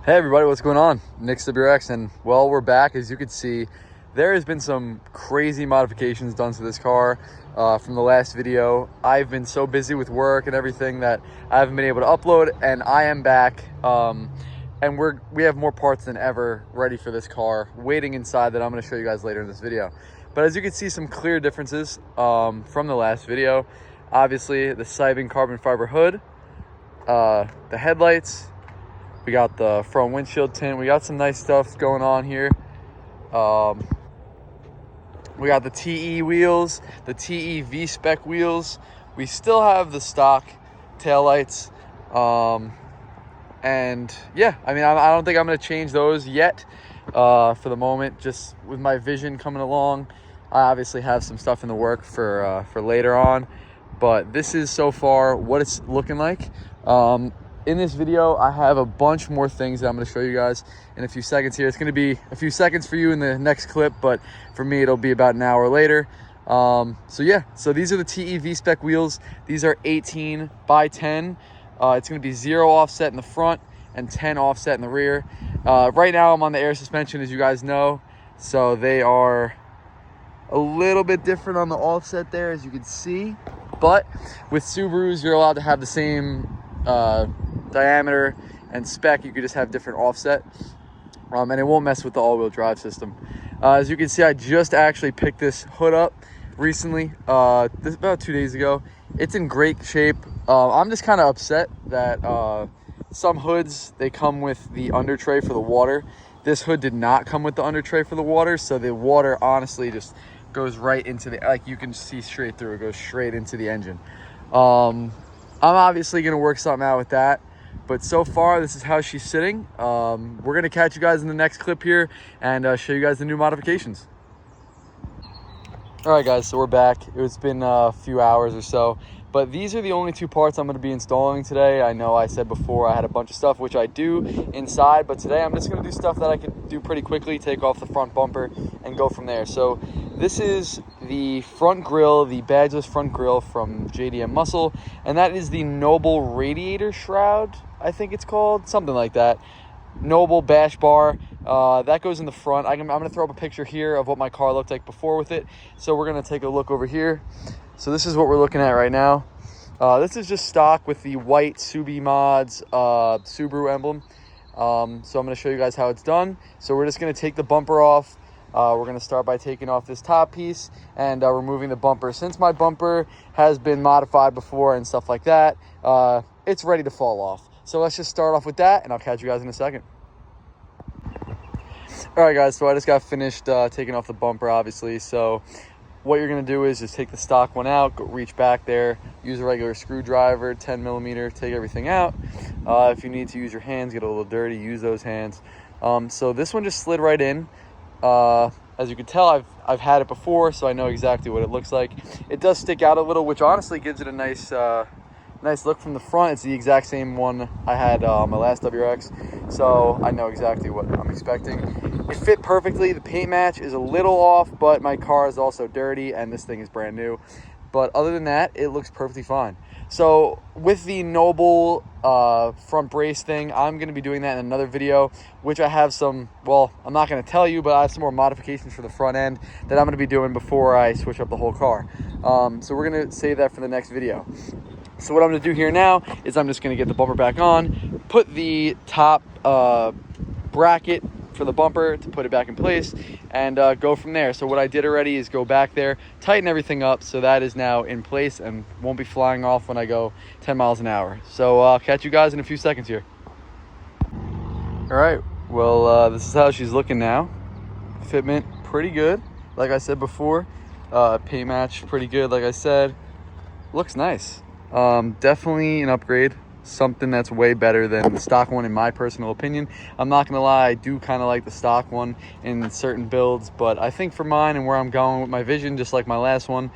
Hey everybody, what's going on? Nick WRX, and well, we're back. As you can see, there has been some crazy modifications done to this car from the last video. I've been so busy with work and everything that I haven't been able to upload, and I am back. And we have more parts than ever ready for this car, waiting inside that I'm going to show you guys later in this video. But as you can see, some clear differences from the last video. Obviously, the Sibing carbon fiber hood, the headlights. We got the front windshield tint. We got some nice stuff going on here. We got the TE wheels, the TE V-Spec wheels. We still have the stock taillights. And yeah, I mean, I don't think I'm going to change those yet for the moment. Just with my vision coming along, I obviously have some stuff in the work for later on. But this is so far what it's looking like. In this video, I have a bunch more things that I'm going to show you guys in a few seconds here. It's going to be a few seconds for you in the next clip, but for me, it'll be about an hour later. So yeah, so these are the TE V-Spec wheels. These are 18 by 10. It's going to be 0 offset in the front and 10 offset in the rear. Right now, I'm on the air suspension, as you guys know. So they are a little bit different on the offset there, as you can see. But with Subarus, you're allowed to have the same diameter and spec. You could just have different offset, and it won't mess with the all-wheel drive system. As you can see, I just actually picked this hood up recently, this about 2 days ago. It's in great shape. I'm just kind of upset that some hoods, they come with the under tray for the water. This hood did not come with the under tray for the water, so the water honestly just goes right into the, like you can see straight through, it goes straight into the engine. I'm obviously going to work something out with that, but so far this is how she's sitting. We're going to catch you guys in the next clip here and show you guys the new modifications. All right guys, so we're back. It's been a few hours or so, but these are the only two parts I'm going to be installing today. I know I said before I had a bunch of stuff which I do inside, but today I'm just going to do stuff that I can do pretty quickly, take off the front bumper and go from there. So this is the front grille, the badgeless front grille from JDM Muscle, and that is the Noble radiator shroud, I think it's called, something like that. Noble bash bar, that goes in the front. I'm going to throw up a picture here of what my car looked like before with it. So we're going to take a look over here. So this is what we're looking at right now. This is just stock with the white Subi Mods Subaru emblem. So I'm going to show you guys how it's done. So we're just going to take the bumper off. We're going to start by taking off this top piece and removing the bumper. Since my bumper has been modified before and stuff like that, it's ready to fall off. So let's just start off with that, and I'll catch you guys in a second. All right, guys, so I just got finished taking off the bumper, obviously. So what you're going to do is just take the stock one out, go reach back there, use a regular screwdriver, 10 millimeter, take everything out. If you need to use your hands, get a little dirty, use those hands. So this one just slid right in. As you can tell, I've had it before, so I know exactly what it looks like. It does stick out a little, which honestly gives it a nice look from the front. It's the exact same one I had on my last WRX, so I know exactly what I'm expecting. It fit perfectly. The paint match is a little off, but my car is also dirty, and this thing is brand new. But other than that, it looks perfectly fine. So with the Noble front brace thing, I'm going to be doing that in another video, which I have some, well, I'm not going to tell you, but I have some more modifications for the front end that I'm going to be doing before I switch up the whole car. So we're going to save that for the next video. So what I'm going to do here now is I'm just going to get the bumper back on, put the top bracket for the bumper to put it back in place, and go from there. So what I did already is go back there, tighten everything up, so that is now in place and won't be flying off when I go 10 miles an hour. So I'll catch you guys in a few seconds here. All right, well, this is how she's looking now. Fitment pretty good, like I said before. Paint match pretty good, like I said. Looks nice. Definitely an upgrade, something that's way better than the stock one in my personal opinion. I'm not gonna lie, I do kind of like the stock one in certain builds, but I think for mine and where I'm going with my vision, just like my last one,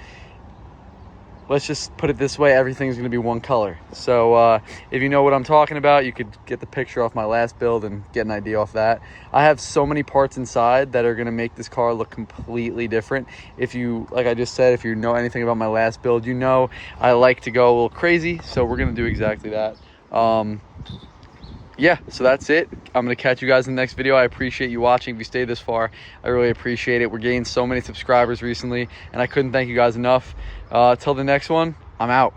let's just put it this way, everything's going to be one color. So if you know what I'm talking about, you could get the picture off my last build and get an idea off that. I have so many parts inside that are going to make this car look completely different. If you, like I just said, if you know anything about my last build, you know I like to go a little crazy, so we're going to do exactly that. yeah, so that's it. I'm gonna catch you guys in the next video. I appreciate you watching. If you stayed this far, I really appreciate it. We're gaining so many subscribers recently, and I couldn't thank you guys enough. Till the next one, I'm out.